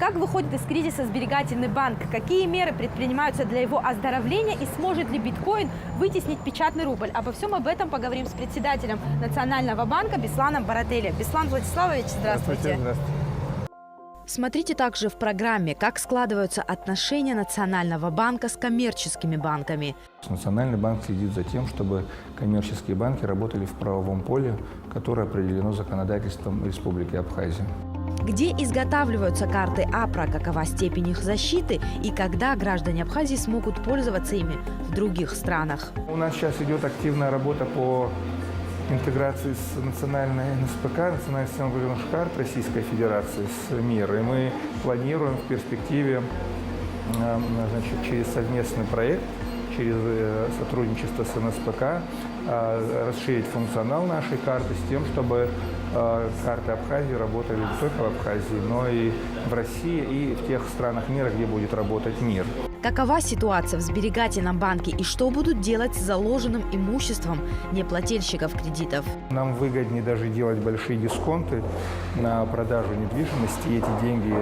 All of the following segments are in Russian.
Как выходит из кризиса сберегательный банк? Какие меры предпринимаются для его оздоровления? И сможет ли биткоин вытеснить печатный рубль? Обо всем об этом поговорим с председателем Национального банка Бесланом Барателли. Беслан Владиславович, здравствуйте. Здравствуйте. Смотрите также в программе, как складываются отношения Национального банка с коммерческими банками. Национальный банк следит за тем, чтобы коммерческие банки работали в правовом поле, которое определено законодательством Республики Абхазия. Где изготавливаются карты АПРА, какова степень их защиты и когда граждане Абхазии смогут пользоваться ими в других странах? У нас сейчас идет активная работа по интеграции с национальной НСПК, национальной системой валютных карт Российской Федерации, с МИР. И мы планируем в перспективе через совместный проект, через сотрудничество с НСПК расширить функционал нашей карты с тем, чтобы карты Абхазии работали не только в Абхазии, но и в России и в тех странах мира, где будет работать МИР. Какова ситуация в сберегательном банке и что будут делать с заложенным имуществом неплательщиков кредитов? Нам выгоднее даже делать большие дисконты на продажу недвижимости и эти деньги,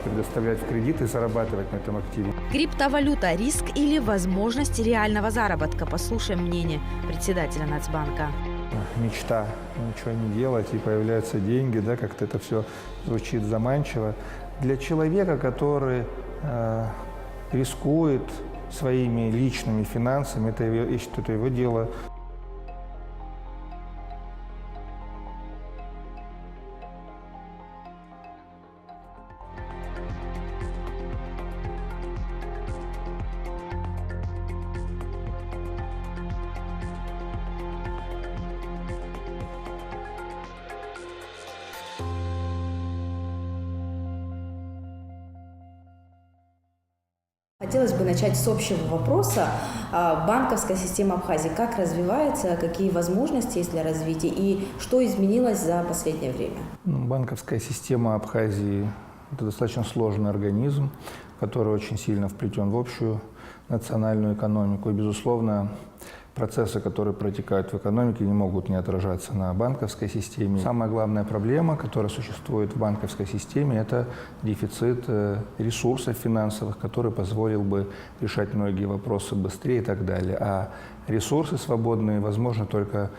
предоставлять в кредит и зарабатывать на этом активе. Криптовалюта – риск или возможность реального заработка? Послушаем мнение председателя Нацбанка. Мечта ничего не делать, и появляются деньги, да, как-то это все звучит заманчиво. Для человека, который рискует своими личными финансами, это его дело. Хотелось бы начать с общего вопроса. Банковская система Абхазии как развивается, какие возможности есть для развития и что изменилось за последнее время? Банковская система Абхазии – это достаточно сложный организм, который очень сильно вплетен в общую национальную экономику. И, безусловно, процессы, которые протекают в экономике, не могут не отражаться на банковской системе. Самая главная проблема, которая существует в банковской системе, это дефицит ресурсов финансовых, который позволил бы решать многие вопросы быстрее и так далее. А ресурсы свободные возможны только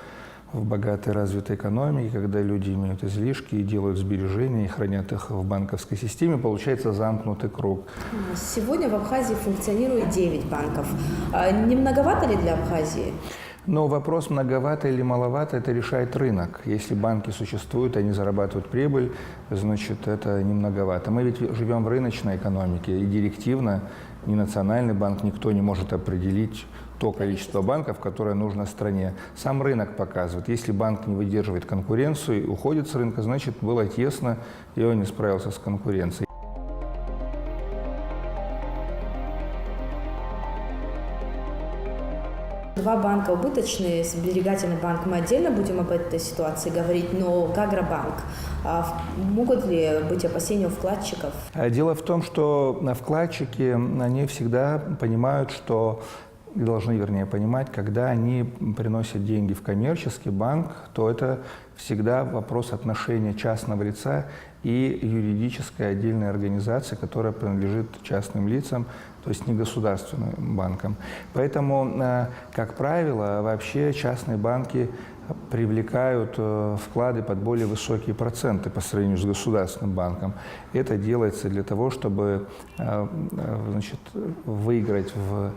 в богатой развитой экономике, когда люди имеют излишки и делают сбережения, и хранят их в банковской системе, получается замкнутый круг. Сегодня в Абхазии функционирует 9 банков. Не многовато ли для Абхазии? Но вопрос, многовато или маловато, это решает рынок. Если банки существуют, они зарабатывают прибыль, значит, это не многовато. Мы ведь живем в рыночной экономике, и директивно ни Национальный банк, никто не может определить то количество банков, которое нужно стране. Сам рынок показывает. Если банк не выдерживает конкуренцию и уходит с рынка, значит, было тесно, и он не справился с конкуренцией. Два банка убыточные, сберегательный банк, мы отдельно будем об этой ситуации говорить, но Гаграбанк, могут ли быть опасения у вкладчиков? Дело в том, что вкладчики, они всегда понимают, что должны, вернее, понимать, когда они приносят деньги в коммерческий банк, то это всегда вопрос отношения частного лица и юридической отдельной организации, которая принадлежит частным лицам, то есть не государственным банкам. Поэтому, как правило, вообще частные банки привлекают вклады под более высокие проценты по сравнению с государственным банком. Это делается для того, чтобы выиграть в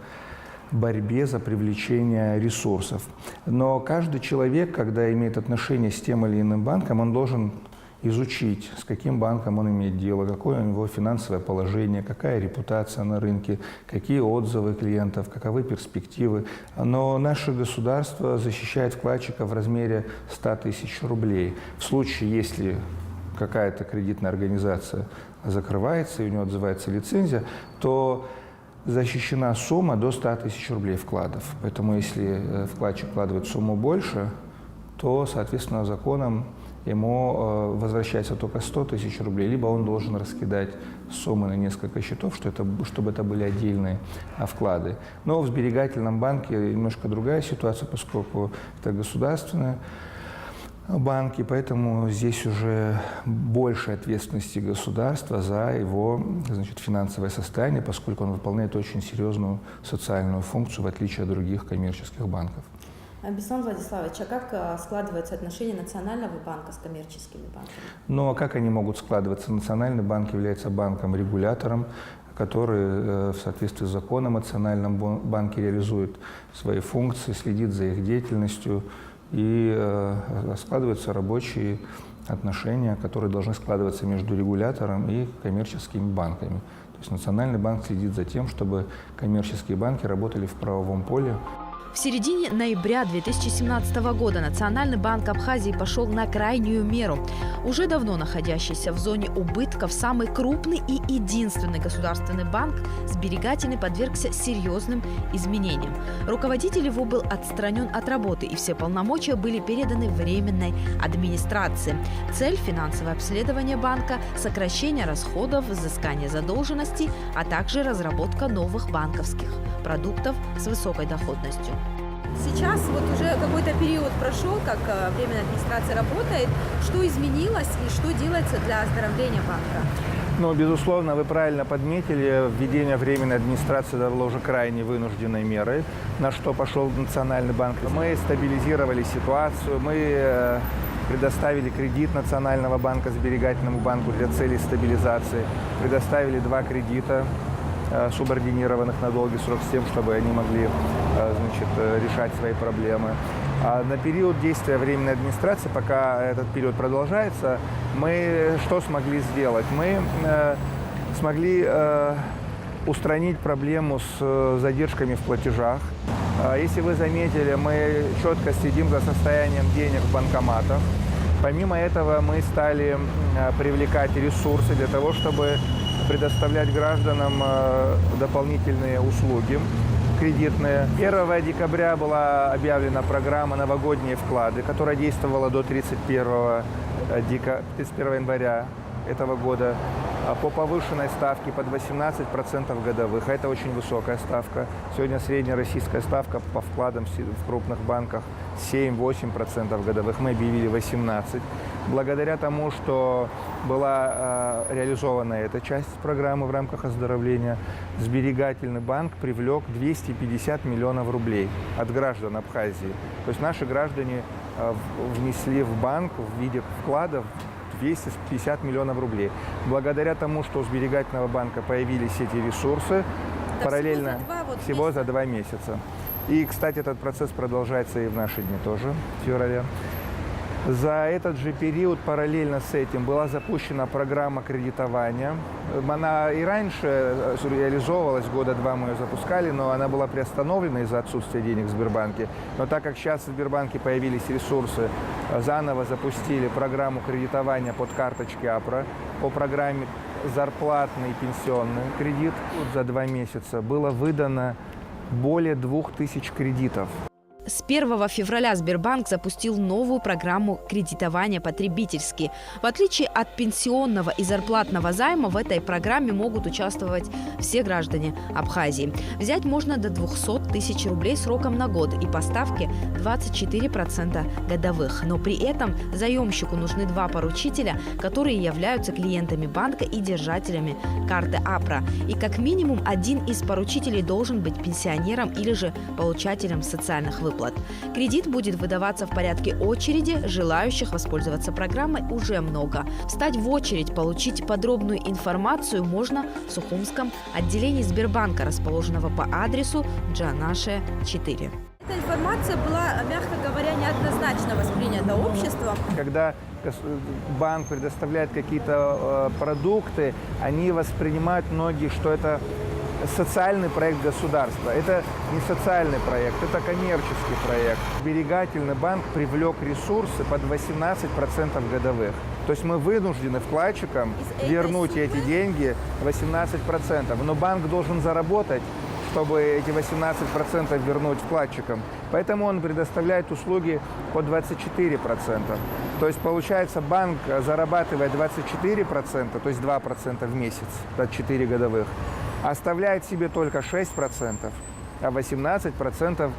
борьбе за привлечение ресурсов. Но каждый человек, когда имеет отношение с тем или иным банком, он должен изучить, с каким банком он имеет дело, какое у него финансовое положение, какая репутация на рынке, какие отзывы клиентов, каковы перспективы. Но наше государство защищает вкладчика в размере 100 тысяч рублей. В случае, если какая-то кредитная организация закрывается и у него отзывается лицензия, то защищена сумма до 100 тысяч рублей вкладов. Поэтому если вкладчик вкладывает сумму больше, то, соответственно, законом ему возвращается только 100 тысяч рублей, либо он должен раскидать суммы на несколько счетов, чтобы это были отдельные вклады. Но в сберегательном банке немножко другая ситуация, поскольку это государственная банки, поэтому здесь уже больше ответственности государства за его, значит, финансовое состояние, поскольку он выполняет очень серьезную социальную функцию, в отличие от других коммерческих банков. Беслан Владиславович, а как складываются отношения Национального банка с коммерческими банками? Ну а как они могут складываться? Национальный банк является банком-регулятором, который в соответствии с законом о Национальном банке реализует свои функции, следит за их деятельностью, и складываются рабочие отношения, которые должны складываться между регулятором и коммерческими банками. То есть Национальный банк следит за тем, чтобы коммерческие банки работали в правовом поле. В середине ноября 2017 года Национальный банк Абхазии пошел на крайнюю меру. Уже давно находящийся в зоне убытков самый крупный и единственный государственный банк сберегательный подвергся серьезным изменениям. Руководитель его был отстранен от работы, и все полномочия были переданы временной администрации. Цель – финансовое обследование банка, сокращение расходов, взыскание задолженностей, а также разработка новых банковских продуктов с высокой доходностью. Сейчас вот уже какой-то период прошел, как временная администрация работает. Что изменилось и что делается для оздоровления банка? Ну, безусловно, вы правильно подметили, введение временной администрации дало уже крайне вынужденной мерой, на что пошел Национальный банк. Мы стабилизировали ситуацию, мы предоставили кредит Национального банка сберегательному банку для целей стабилизации, предоставили 2 кредита, субординированных на долгий срок, с тем, чтобы они могли, значит, решать свои проблемы. А на период действия временной администрации, пока этот период продолжается, мы что смогли сделать? Мы смогли устранить проблему с задержками в платежах. Если вы заметили, мы четко следим за состоянием денег в банкоматах. Помимо этого, мы стали привлекать ресурсы для того, чтобы предоставлять гражданам дополнительные услуги кредитные. 1 декабря была объявлена программа «Новогодние вклады», которая действовала до 31 января этого года по повышенной ставке под 18% годовых. Это очень высокая ставка. Сегодня средняя российская ставка по вкладам в крупных банках 7-8% годовых. Мы объявили 18%. Благодаря тому, что была реализована эта часть программы в рамках оздоровления, сберегательный банк привлек 250 миллионов рублей от граждан Абхазии. То есть наши граждане внесли в банк в виде вкладов 250 миллионов рублей. Благодаря тому, что у сберегательного банка появились эти ресурсы, параллельно всего за 2 месяца. И, кстати, этот процесс продолжается и в наши дни тоже, в феврале. За этот же период параллельно с этим была запущена программа кредитования. Она и раньше реализовывалась, 2 года мы ее запускали, но она была приостановлена из-за отсутствия денег в Сбербанке. Но так как сейчас в Сбербанке появились ресурсы, заново запустили программу кредитования под карточки АПРА по программе зарплатный и пенсионный кредит. За 2 месяца было выдано более 2000 кредитов. С 1 февраля Сбербанк запустил новую программу кредитования потребительский. В отличие от пенсионного и зарплатного займа, в этой программе могут участвовать все граждане Абхазии. Взять можно до 200 тысяч рублей сроком на год и по ставке 24% годовых. Но при этом заемщику нужны 2 поручителя, которые являются клиентами банка и держателями карты АПРА. И как минимум 1 из поручителей должен быть пенсионером или же получателем социальных выплат. Кредит будет выдаваться в порядке очереди. Желающих воспользоваться программой уже много. Встать в очередь, получить подробную информацию можно в Сухумском отделении Сбербанка, расположенного по адресу Джанаше, 4. Эта информация была, мягко говоря, неоднозначно воспринята обществом. Когда банк предоставляет какие-то продукты, они воспринимают многие, что это социальный проект государства. Это не социальный проект, это коммерческий проект. Сберегательный банк привлек ресурсы под 18% годовых. То есть мы вынуждены вкладчикам вернуть эти деньги 18%. Но банк должен заработать, чтобы эти 18% вернуть вкладчикам. Поэтому он предоставляет услуги по 24%. То есть, получается, банк зарабатывает 24%, то есть 2% в месяц, от 4 годовых, оставляет себе только 6%, а 18%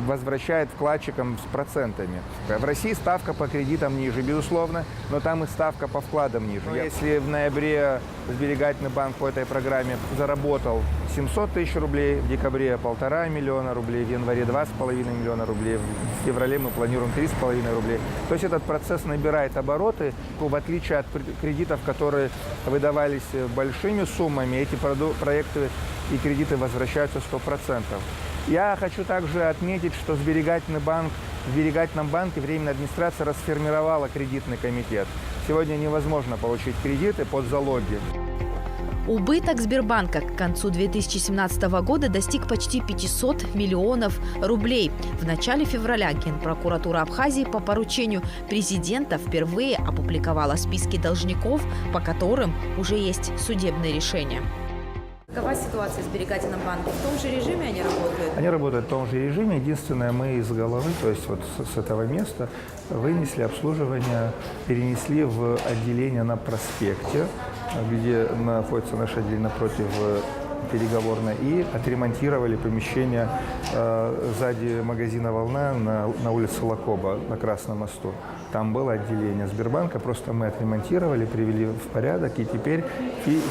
возвращает вкладчикам с процентами. В России ставка по кредитам ниже, безусловно, но там и ставка по вкладам ниже. Если в ноябре сберегательный банк по этой программе заработал 700 тысяч рублей, в декабре 1,5 миллиона рублей, в январе 2,5 миллиона рублей, в феврале мы планируем 3,5 рублей. То есть этот процесс набирает обороты, в отличие от кредитов, которые выдавались большими суммами, эти проекты и кредиты возвращаются 100%. Я хочу также отметить, что в Сберегательном банке Временная администрация расформировала кредитный комитет. Сегодня невозможно получить кредиты под залоги. Убыток Сбербанка к концу 2017 года достиг почти 500 миллионов рублей. В начале февраля Генпрокуратура Абхазии по поручению президента впервые опубликовала списки должников, по которым уже есть судебные решения. Какова ситуация в сберегательном банке? В том же режиме они работают? Они работают в том же режиме. Единственное, мы из головы, то есть вот с этого места, вынесли обслуживание, перенесли в отделение на проспекте, где находится наше отделение напротив переговорной, и отремонтировали помещение сзади магазина «Волна» на улице Лакоба, на Красном мосту. Там было отделение Сбербанка, просто мы отремонтировали, привели в порядок, и теперь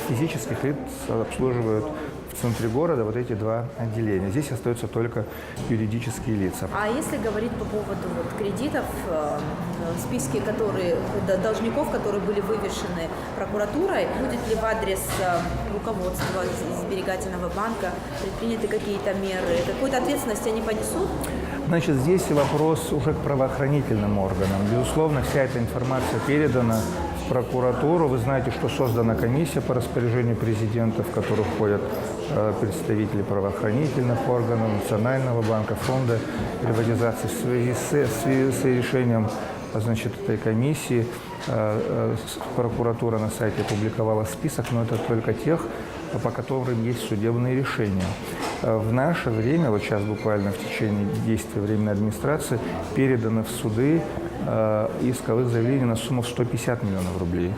физических лиц обслуживают в центре города вот эти два отделения. Здесь остаются только юридические лица. А если говорить по поводу кредитов, списки должников, которые были вывешены прокуратурой, будет ли в адрес руководства сберегательного банка предприняты какие-то меры? Какую-то ответственность они понесут? Значит, здесь вопрос уже к правоохранительным органам. Безусловно, вся эта информация передана в прокуратуру. Вы знаете, что создана комиссия по распоряжению президента, в которую входят представители правоохранительных органов, Национального банка, фонда приватизации. В связи с решением, значит, этой комиссии прокуратура на сайте опубликовала список, но это только тех, по которым есть судебные решения. В наше время, вот сейчас буквально в течение действия Временной администрации, переданы в суды исковых заявлений на сумму в 150 миллионов рублей.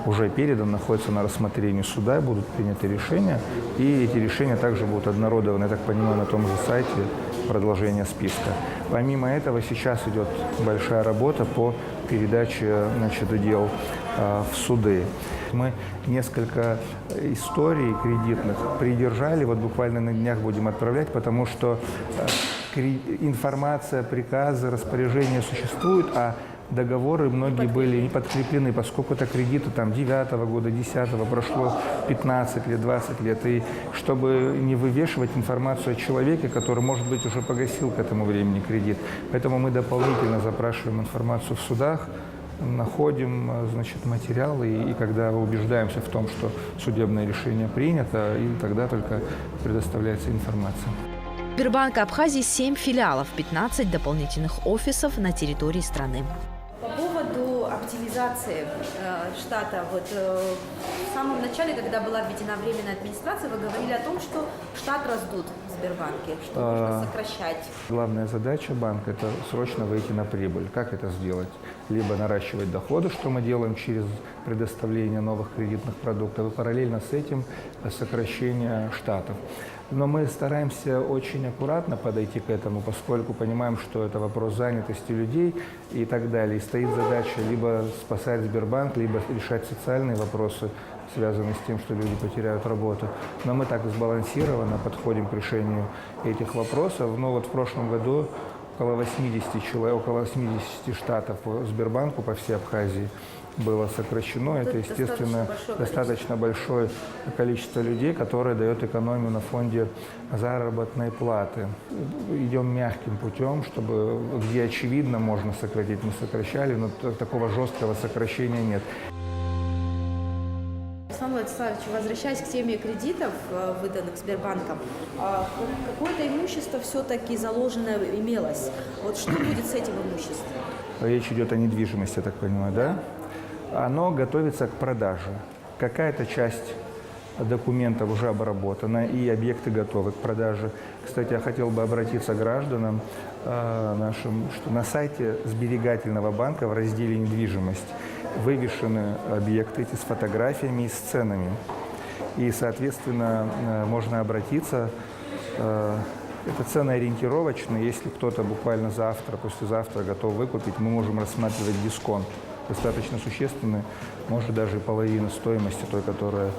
Уже передан, находится на рассмотрении суда, будут приняты решения, и эти решения также будут обнародованы, я так понимаю, на том же сайте продолжения списка. Помимо этого, сейчас идет большая работа по передаче, значит, дел в суды. Мы несколько историй кредитных придержали, вот буквально на днях будем отправлять, потому что информация, приказы, распоряжения существуют, а договоры многие были не подкреплены, поскольку это кредиты там 9-го года, 10-го, прошло 15 лет, 20 лет. И чтобы не вывешивать информацию о человеке, который, может быть, уже погасил к этому времени кредит. Поэтому мы дополнительно запрашиваем информацию в судах, находим, значит, материалы, и когда убеждаемся в том, что судебное решение принято, и тогда только предоставляется информация. Сбербанка Абхазии 7 филиалов, 15 дополнительных офисов на территории страны. По поводу оптимизации штата, в самом начале, когда была введена временная администрация, вы говорили о том, что штат раздут в Сбербанке, что нужно сокращать. Главная задача банка – это срочно выйти на прибыль. Как это сделать? Либо наращивать доходы, что мы делаем через предоставление новых кредитных продуктов, и параллельно с этим сокращение штатов. Но мы стараемся очень аккуратно подойти к этому, поскольку понимаем, что это вопрос занятости людей и так далее. И стоит задача либо спасать Сбербанк, либо решать социальные вопросы, связанные с тем, что люди потеряют работу. Но мы так сбалансированно подходим к решению этих вопросов. Но вот в прошлом году около 80 штатов по Сбербанку по всей Абхазии было сокращено. Это, естественно, достаточно большое количество людей, которое дает экономию на фонде заработной платы. Идем мягким путем, чтобы где очевидно можно сократить, мы сокращали, но такого жесткого сокращения нет. Александр Владиславович, возвращаясь к теме кредитов, выданных Сбербанком, какое-то имущество все-таки заложено имелось. Вот что будет с этим имуществом? Речь идет о недвижимости, я так понимаю, да? Оно готовится к продаже. Какая-то часть документов уже обработана, и объекты готовы к продаже. Кстати, я хотел бы обратиться к гражданам нашим, что на сайте Сберегательного банка в разделе «Недвижимость» вывешены объекты эти с фотографиями и с ценами. И, соответственно, можно обратиться Это цены ориентировочные. Если кто-то буквально завтра, послезавтра готов выкупить, мы можем рассматривать дисконт. Достаточно существенный, может даже и половина стоимости той, которая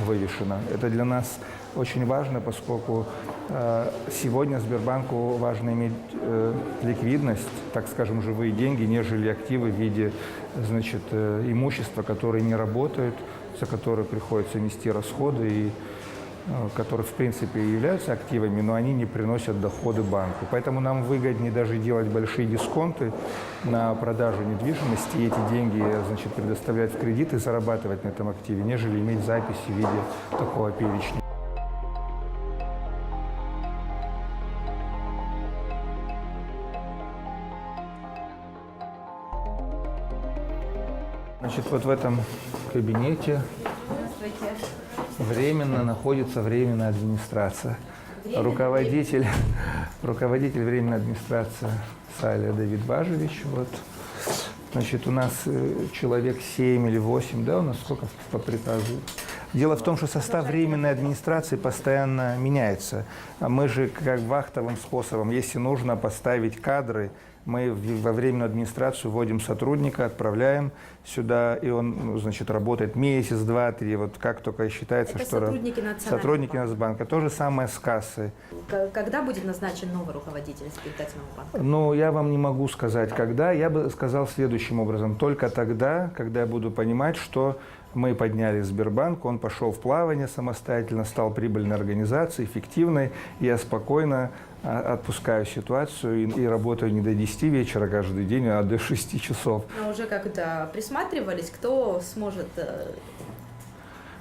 вывешена. Это для нас очень важно, поскольку сегодня Сбербанку важно иметь ликвидность, так скажем, живые деньги, нежели активы в виде, значит, имущества, которые не работают, за которые приходится нести расходы и которые, в принципе, являются активами, но они не приносят доходы банку. Поэтому нам выгоднее даже делать большие дисконты на продажу недвижимости и эти деньги, значит, предоставлять в кредит и зарабатывать на этом активе, нежели иметь записи в виде такого перечня. Значит, вот в этом кабинете временно находится временная администрация. Руководитель временной администрации Салия Давид Бажевич. Вот. Значит, у нас человек 7 или 8, да, у нас сколько по приказу? Дело в том, что состав временной администрации постоянно меняется. Мы же как вахтовым способом, если нужно поставить кадры, мы во временную администрацию вводим сотрудника, отправляем сюда, и он, значит, работает месяц, два, три, вот как только считается, это что сотрудники Нацбанка. То же самое с кассой. Когда будет назначен новый руководитель сберегательного банка? Ну, я вам не могу сказать, когда. Я бы сказал следующим образом. Только тогда, когда я буду понимать, что мы подняли Сбербанк, он пошел в плавание самостоятельно, стал прибыльной организацией, эффективной. Я спокойно отпускаю ситуацию и работаю не до 10 вечера каждый день, а до 6 часов. Но уже как-то присматривались, кто сможет...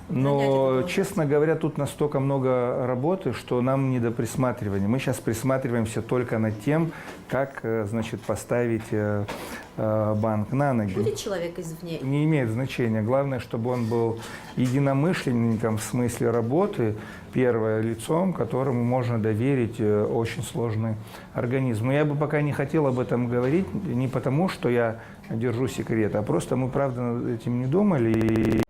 Но, честно говоря, тут настолько много работы, что нам не до присматривания. Мы сейчас присматриваемся только над тем, как, значит, поставить банк на ноги. Будет человек извне? Не имеет значения. Главное, чтобы он был единомышленником в смысле работы, первое лицом, которому можно доверить очень сложный организм. Но я бы пока не хотел об этом говорить, не потому, что я держу секрет, а просто мы, правда, над этим не думали.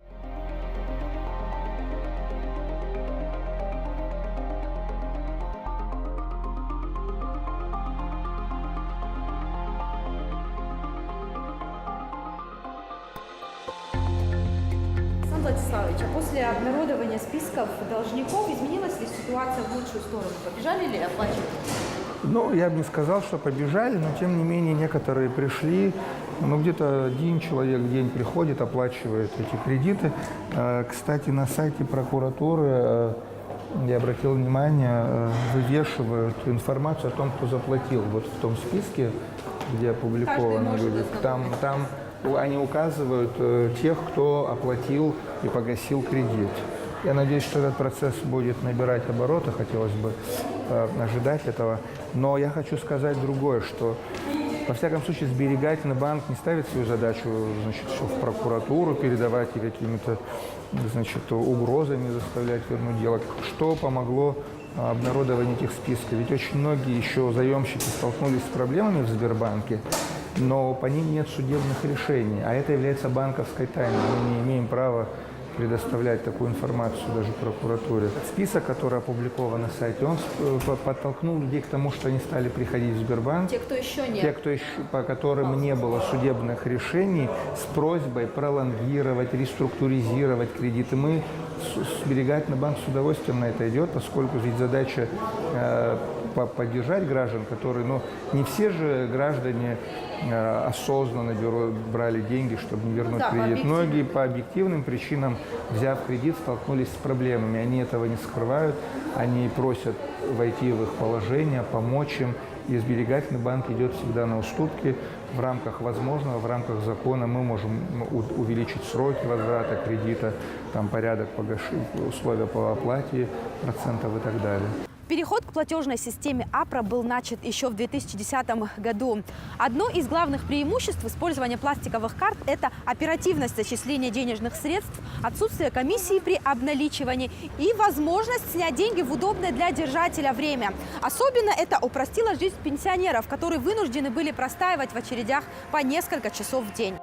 Владиславович, а после обнародования списков должников изменилась ли ситуация в лучшую сторону? Побежали ли оплачивать? Ну, я бы не сказал, что побежали, но тем не менее некоторые пришли. Ну, где-то один человек в день приходит, оплачивает эти кредиты. Кстати, на сайте прокуратуры, я обратил внимание, вывешивают информацию о том, кто заплатил. Вот в том списке, где опубликованы люди, там они указывают тех, кто оплатил и погасил кредит. Я надеюсь, что этот процесс будет набирать обороты, хотелось бы ожидать этого. Но я хочу сказать другое, что, во всяком случае, сберегательный банк не ставит свою задачу, значит, в прокуратуру передавать и какими-то, значит, угрозами заставлять вернуть дело. Что помогло обнародованию этих списков? Ведь очень многие еще заемщики столкнулись с проблемами в Сбербанке, но по ним нет судебных решений, а это является банковской тайной. Мы не имеем права предоставлять такую информацию даже прокуратуре. Список, который опубликован на сайте, он подтолкнул людей к тому, что они стали приходить в Сбербанк. Те, кто еще нет. Те, кто еще, по которым не было судебных решений, с просьбой пролонгировать, реструктуризировать кредиты. Мы, Сберегательный банк, с удовольствием на это идет, поскольку ведь задача поддержать граждан, которые, ну, не все же граждане осознанно брали деньги, чтобы не вернуть кредит. Многие по объективным причинам, взяв кредит, столкнулись с проблемами. Они этого не скрывают, они просят войти в их положение, помочь им. И Сберегательный банк идет всегда на уступки. В рамках возможного, в рамках закона мы можем увеличить сроки возврата кредита, там порядок погашения, условия по оплате процентов и так далее. Переход к платежной системе АПРА был начат еще в 2010 году. Одно из главных преимуществ использования пластиковых карт – это оперативность зачисления денежных средств, отсутствие комиссии при обналичивании и возможность снять деньги в удобное для держателя время. Особенно это упростило жизнь пенсионеров, которые вынуждены были простаивать в очередях по несколько часов в день.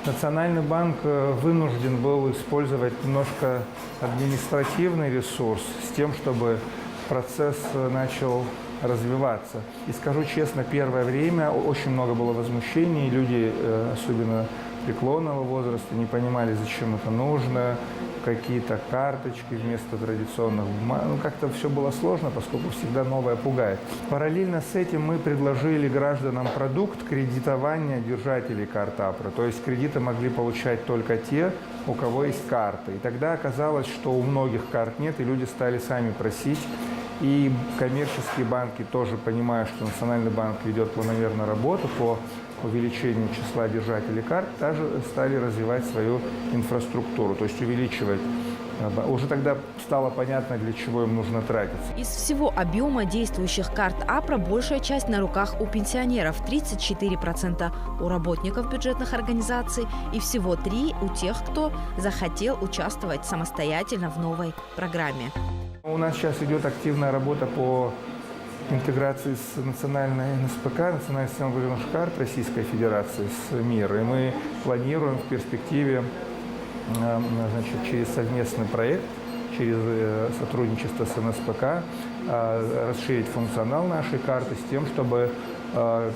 Национальный банк вынужден был использовать немножко административный ресурс с тем, чтобы процесс начал развиваться. И скажу честно, первое время очень много было возмущений, люди, особенно преклонного возраста, не понимали, зачем это нужно, какие-то карточки вместо традиционных бумаг. Ну, как-то все было сложно, поскольку всегда новое пугает. Параллельно с этим мы предложили гражданам продукт кредитования держателей карт АПРА. То есть кредиты могли получать только те, у кого есть карты. И тогда оказалось, что у многих карт нет, и люди стали сами просить. И коммерческие банки, тоже понимая, что Национальный банк ведет планомерно работу по увеличению числа держателей карт, также стали развивать свою инфраструктуру, то есть увеличивать. Уже тогда стало понятно, для чего им нужно тратиться. Из всего объема действующих карт АПРА большая часть на руках у пенсионеров – 34%, у работников бюджетных организаций и всего 3% у тех, кто захотел участвовать самостоятельно в новой программе. У нас сейчас идет активная работа по интеграции с национальной НСПК, национальной системой выигрышных карт Российской Федерации с МИР. И мы планируем в перспективе, значит, через совместный проект, через сотрудничество с НСПК расширить функционал нашей карты с тем, чтобы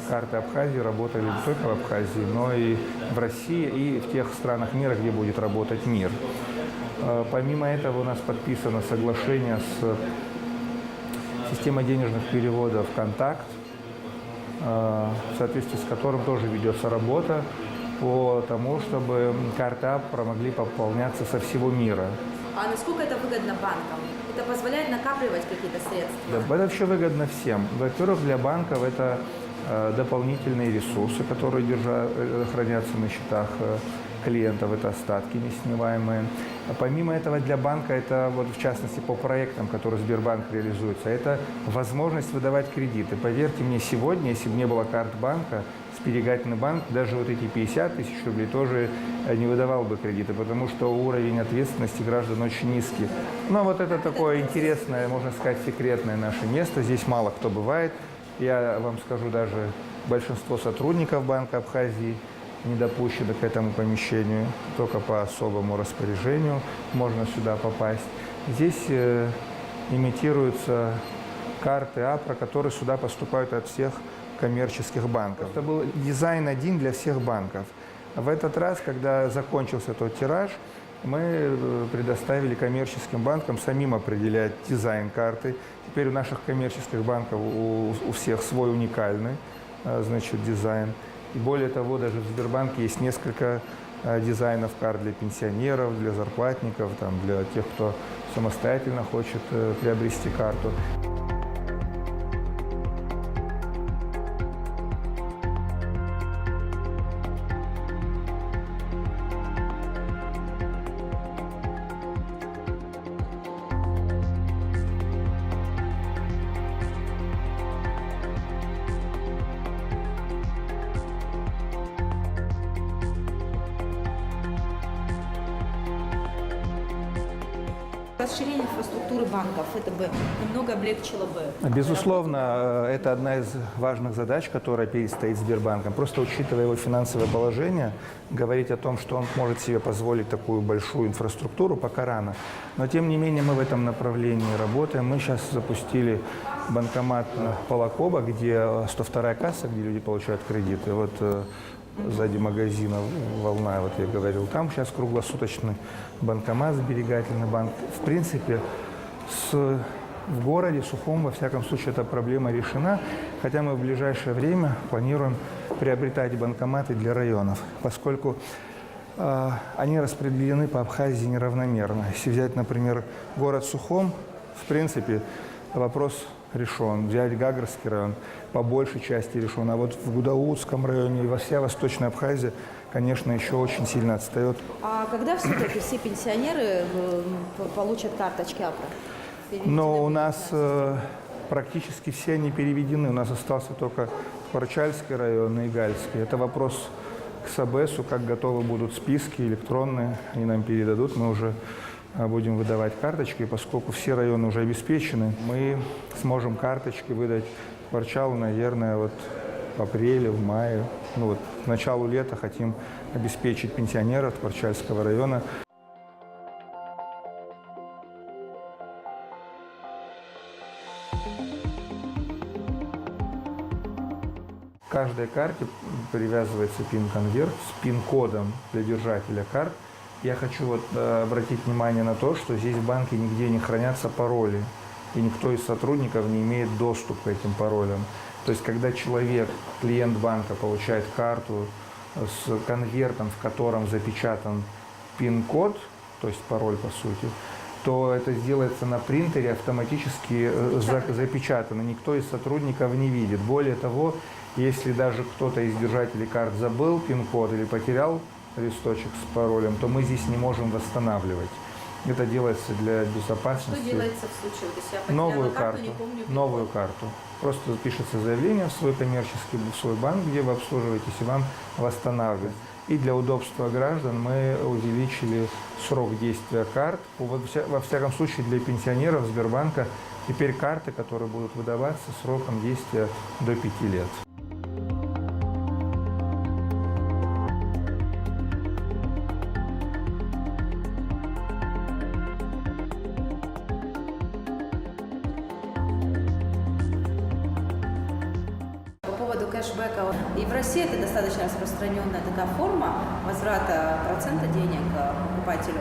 карты Абхазии работали не только в Абхазии, но и в России и в тех странах мира, где будет работать МИР. Помимо этого у нас подписано соглашение с системой денежных переводов «Контакт», в соответствии с которым тоже ведется работа по тому, чтобы карты АПРА могли пополняться со всего мира. А насколько это выгодно банкам? Это позволяет накапливать какие-то средства? Да, это вообще выгодно всем. Во-первых, для банков это дополнительные ресурсы, которые хранятся на счетах клиентов, это остатки несмываемые. А помимо этого, для банка это, вот, в частности, по проектам, которые Сбербанк реализуется, это возможность выдавать кредиты. Поверьте мне, сегодня, если бы не было карт банка, сберегательный банк даже вот эти 50 тысяч рублей тоже не выдавал бы кредиты, потому что уровень ответственности граждан очень низкий. Но вот это такое интересное, можно сказать, секретное наше место. Здесь мало кто бывает. Я вам скажу, даже большинство сотрудников Банка Абхазии не допущено к этому помещению, только по особому распоряжению можно сюда попасть. Здесь имитируются карты АПРА, которые сюда поступают от всех коммерческих банков. Это был дизайн один для всех банков. В этот раз, когда закончился тот тираж, мы предоставили коммерческим банкам самим определять дизайн карты. Теперь у наших коммерческих банков у всех свой уникальный, значит, дизайн. И более того, даже в Сбербанке есть несколько дизайнов карт для пенсионеров, для зарплатников, там, для тех, кто самостоятельно хочет приобрести карту. Расширение инфраструктуры банков, это бы немного облегчило бы. Безусловно, это одна из важных задач, которая перед стоит Сбербанком. Просто учитывая его финансовое положение, говорить о том, что он может себе позволить такую большую инфраструктуру, пока рано. Но тем не менее мы в этом направлении работаем. Мы сейчас запустили банкомат Полакоба, где 102-я касса, где люди получают кредиты. Вот сзади магазина «Волна», вот я говорил, там сейчас круглосуточный банкомат, сберегательный банк. В принципе, в городе Сухом, во всяком случае, эта проблема решена, хотя мы в ближайшее время планируем приобретать банкоматы для районов, поскольку они распределены по Абхазии неравномерно. Если взять, например, город Сухом, в принципе, вопрос решен. Взять Гагрский район, по большей части решен. А вот в Гудаутском районе и во вся Восточная Абхазия, конечно, еще очень сильно отстает. А когда все-таки все пенсионеры получат карточки АПРА? Но у нас практически все они переведены. У нас остался только Порчальский район и Гальский. Это вопрос к САБЭСу, как готовы будут списки электронные, они нам передадут. Мы уже будем выдавать карточки, поскольку все районы уже обеспечены. Мы сможем карточки выдать Порчалу, наверное, вот в апреле, в мае. Ну вот к началу лета хотим обеспечить пенсионеров Творчальского района. К каждой карте привязывается пин-конверт с пин-кодом для держателя карт. Я хочу обратить внимание на то, что здесь в банке нигде не хранятся пароли, и никто из сотрудников не имеет доступ к этим паролям. То есть, когда человек, клиент банка, получает карту с конвертом, в котором запечатан пин-код, то есть пароль по сути, то это сделается на принтере автоматически запечатано. Никто из сотрудников не видит. Более того, если даже кто-то из держателей карт забыл пин-код или потерял листочек с паролем, то мы здесь не можем восстанавливать. Это делается для безопасности. Что делается в случае, если я потеряла Новую карту, карту, не помню пин-код? новую карту. Просто пишется заявление в свой коммерческий, в свой банк, где вы обслуживаетесь, и вам восстанавливают. И для удобства граждан мы увеличили срок действия карт. Во всяком случае, для пенсионеров Сбербанка теперь карты, которые будут выдаваться сроком действия до 5 лет. По поводу кэшбэка. И в России это достаточно распространенная такая форма возврата процента денег покупателю.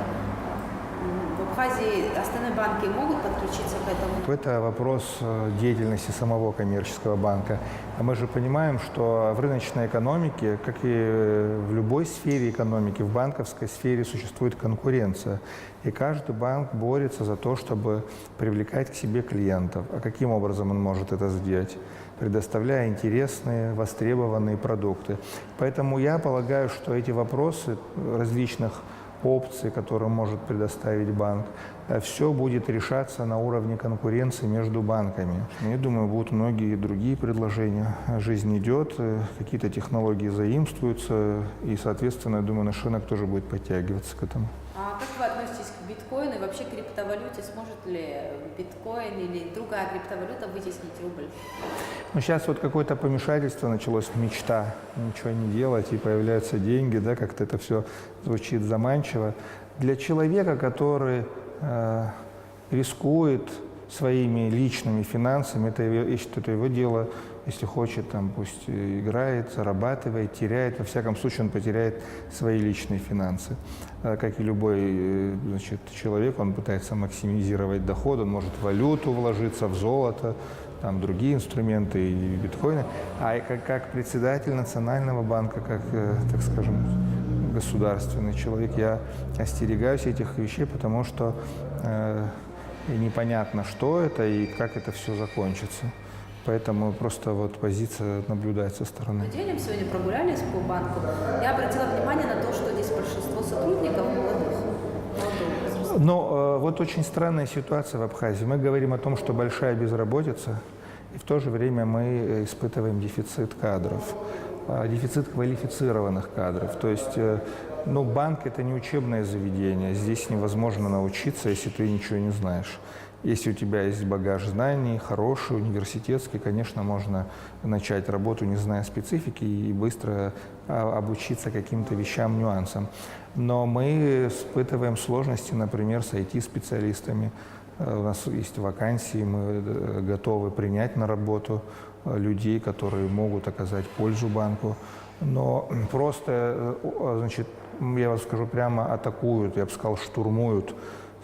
В Абхазии остальные банки могут подключиться к этому? Это вопрос деятельности самого коммерческого банка. А мы же понимаем, что в рыночной экономике, как и в любой сфере экономики, в банковской сфере существует конкуренция. И каждый банк борется за то, чтобы привлекать к себе клиентов. А каким образом он может это сделать? Предоставляя интересные, востребованные продукты. Поэтому я полагаю, что эти вопросы различных опций, которые может предоставить банк, все будет решаться на уровне конкуренции между банками. Я думаю, будут многие другие предложения. Жизнь идет, какие-то технологии заимствуются, и, соответственно, я думаю, наш рынок тоже будет подтягиваться к этому. А как вы относитесь к биткоину и вообще к криптовалюте? Сможет ли биткоин или другая криптовалюта вытеснить рубль? Ну, сейчас вот какое-то помешательство началось, мечта, ничего не делать, и появляются деньги, да, как-то это все звучит заманчиво. Для человека, который рискует своими личными финансами, это его дело, если хочет, там, пусть играет, зарабатывает, теряет, во всяком случае он потеряет свои личные финансы. Как и любой, значит, человек, он пытается максимизировать доход, он может в валюту вложиться, в золото, там, другие инструменты и биткоины. А как председатель Национального банка, как, так скажем, государственный человек, я остерегаюсь этих вещей, потому что непонятно, что это и как это все закончится. Поэтому просто вот позиция наблюдать со стороны. Днем сегодня прогулялись по банку. Я обратила внимание на то, что здесь большинство сотрудников молодого возраста. Но вот очень странная ситуация в Абхазии. Мы говорим о том, что большая безработица, и в то же время мы испытываем дефицит кадров, дефицит квалифицированных кадров. То есть, ну, банк – это не учебное заведение. Здесь невозможно научиться, если ты ничего не знаешь. Если у тебя есть багаж знаний, хороший, университетский, конечно, можно начать работу, не зная специфики, и быстро обучиться каким-то вещам, нюансам. Но мы испытываем сложности, например, с IT-специалистами. У нас есть вакансии, мы готовы принять на работу людей, которые могут оказать пользу банку. Но просто, значит, я вам скажу прямо, атакуют, я бы сказал, штурмуют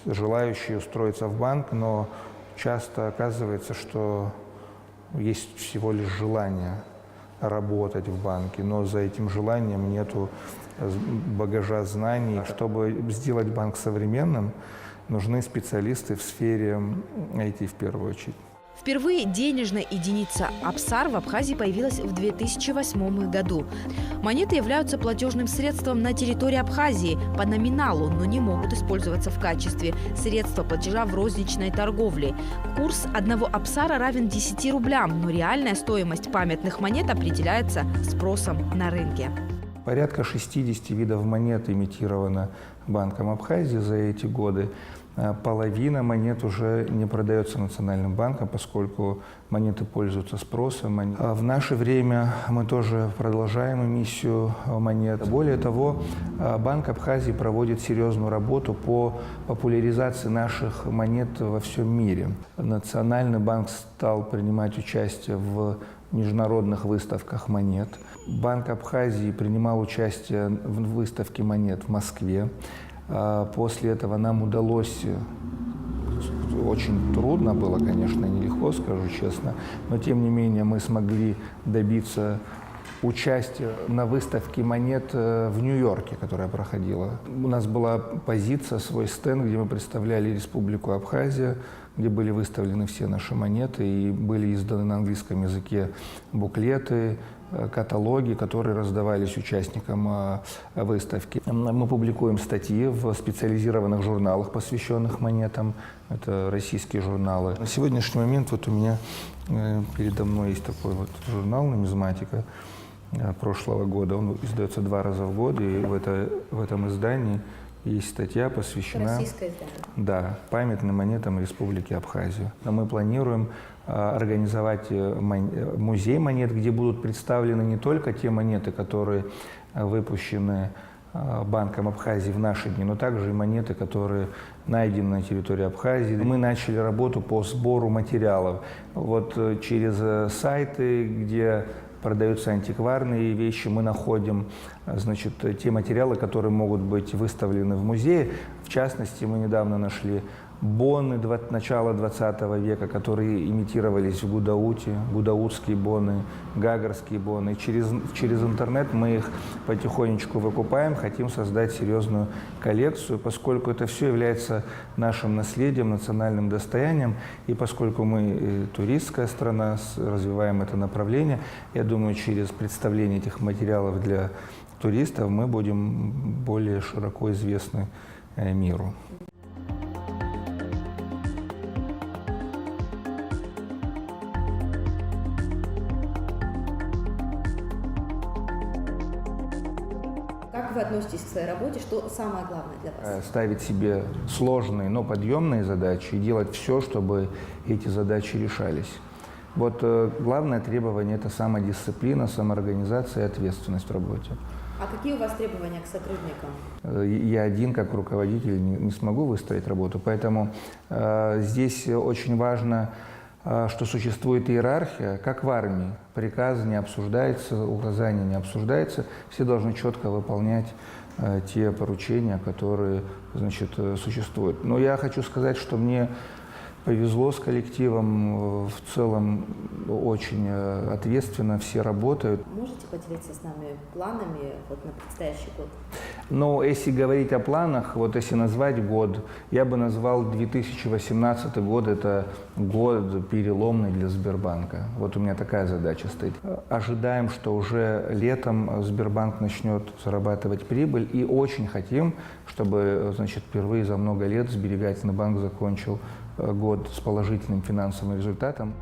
желающие устроиться в банк, но часто оказывается, что есть всего лишь желание работать в банке, но за этим желанием нету багажа знаний. Чтобы сделать банк современным, нужны специалисты в сфере IT в первую очередь. Впервые денежная единица Абсар в Абхазии появилась в 2008 году. Монеты являются платежным средством на территории Абхазии по номиналу, но не могут использоваться в качестве средства платежа в розничной торговле. Курс одного Абсара равен 10 рублям, но реальная стоимость памятных монет определяется спросом на рынке. Порядка 60 видов монет имитировано Банком Абхазии за эти годы. Половина монет уже не продается Национальным банком, поскольку монеты пользуются спросом. В наше время мы тоже продолжаем эмиссию монет. Более того, Банк Абхазии проводит серьезную работу по популяризации наших монет во всем мире. Национальный банк стал принимать участие в международных выставках монет. Банк Абхазии принимал участие в выставке монет в Москве. После этого нам удалось, очень трудно было, конечно, нелегко, скажу честно, но тем не менее мы смогли добиться участия на выставке монет в Нью-Йорке, которая проходила. У нас была позиция, свой стенд, где мы представляли Республику Абхазия, где были выставлены все наши монеты и были изданы на английском языке буклеты, каталоги, которые раздавались участникам выставки. Мы публикуем статьи в специализированных журналах, посвященных монетам. Это российские журналы. На сегодняшний момент вот у меня передо мной есть такой вот журнал «Нумизматика» прошлого года. Он издается 2 раза в год, и в этом издании есть статья, посвящена Российское издание. Да, памятным монетам Республики Абхазия. Мы планируем организовать музей монет, где будут представлены не только те монеты, которые выпущены Банком Абхазии в наши дни, но также и монеты, которые найдены на территории Абхазии. Мы начали работу по сбору материалов. Вот через сайты, где продаются антикварные вещи, мы находим, значит, те материалы, которые могут быть выставлены в музее. В частности, мы недавно нашли боны начала 20 века, которые имитировались в Гудауте, гудаутские боны, гагарские боны. Через интернет мы их потихонечку выкупаем, хотим создать серьезную коллекцию, поскольку это все является нашим наследием, национальным достоянием, и поскольку мы туристская страна, развиваем это направление, я думаю, через представление этих материалов для туристов мы будем более широко известны миру. Как вы относитесь к своей работе? Что самое главное для вас? Ставить себе сложные, но подъемные задачи и делать все, чтобы эти задачи решались. Вот главное требование – это самодисциплина, самоорганизация и ответственность в работе. А какие у вас требования к сотрудникам? Я один, как руководитель, не смогу выстроить работу, поэтому здесь очень важно, что существует иерархия, как в армии. Приказ не обсуждается, указания не обсуждаются, все должны четко выполнять те поручения, которые, значит, существуют. Но я хочу сказать, что мне повезло с коллективом, в целом очень ответственно все работают. Можете поделиться с нами планами вот на предстоящий год? Но если говорить о планах, вот если назвать год, я бы назвал 2018 год, это год переломный для Сбербанка. Вот у меня такая задача стоит. Ожидаем, что уже летом Сбербанк начнет зарабатывать прибыль, и очень хотим, чтобы, значит, впервые за много лет Сберегательный банк закончил год с положительным финансовым результатом.